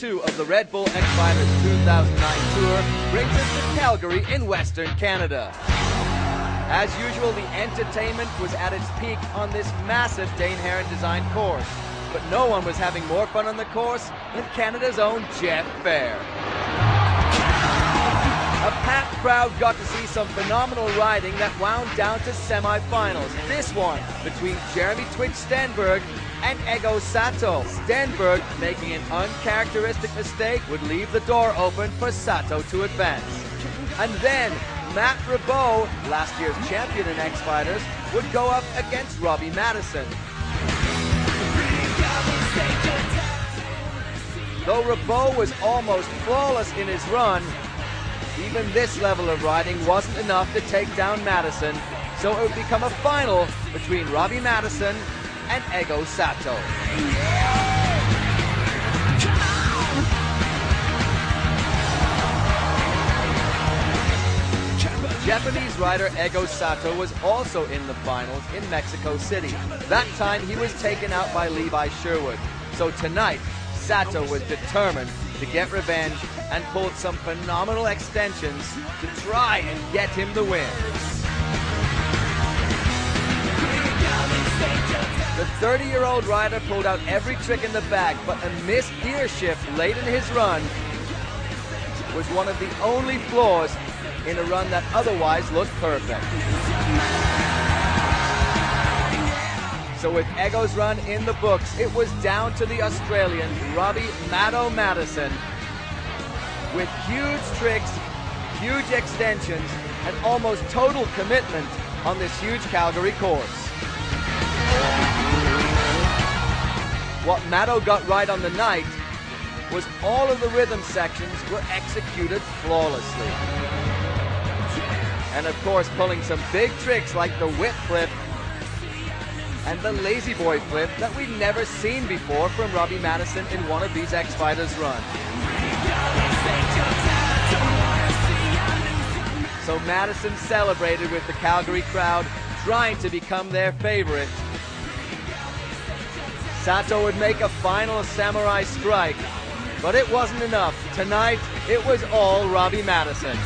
2 of the Red Bull X Fighters 2009 Tour brings us to Calgary in Western Canada. As usual, the entertainment was at its peak on this massive Dane Heron designed course. But no one was having more fun on the course than Canada's own Jeff Fair. A packed crowd got to see some phenomenal riding that wound down to semi-finals. This one between Jeremy Twitch Stenberg and Ego Sato. Stenberg, making an uncharacteristic mistake, would leave the door open for Sato to advance. And then Matt Ribot, last year's champion in X Fighters, would go up against Robbie Madison. Though Ribot was almost flawless in his run, even this level of riding wasn't enough to take down Madison, so it would become a final between Robbie Madison and Ego Sato. Japanese rider Ego Sato was also in the finals in Mexico City. That time he was taken out by Levi Sherwood. So tonight, Sato was determined to get revenge and pulled some phenomenal extensions to try and get him the win. The 30-year-old rider pulled out every trick in the bag, but a missed gear shift late in his run was one of the only flaws in a run that otherwise looked perfect. So with Ego's run in the books, it was down to the Australian Robbie "Maddo" Madison with huge tricks, huge extensions, and almost total commitment on this huge Calgary course. What Maddo got right on the night was all of the rhythm sections were executed flawlessly. And of course, pulling some big tricks like the whip flip and the lazy boy flip that we'd never seen before from Robbie Madison in one of these X Fighters runs. So Madison celebrated with the Calgary crowd, trying to become their favorite. Sato would make a final samurai strike, but it wasn't enough. Tonight, it was all Robbie Madison.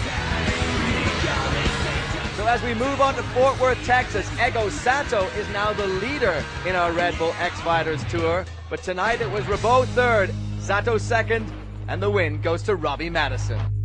So as we move on to Fort Worth, Texas, Ego Sato is now the leader in our Red Bull X Fighters Tour. But tonight it was Ribot third, Sato second, and the win goes to Robbie Madison.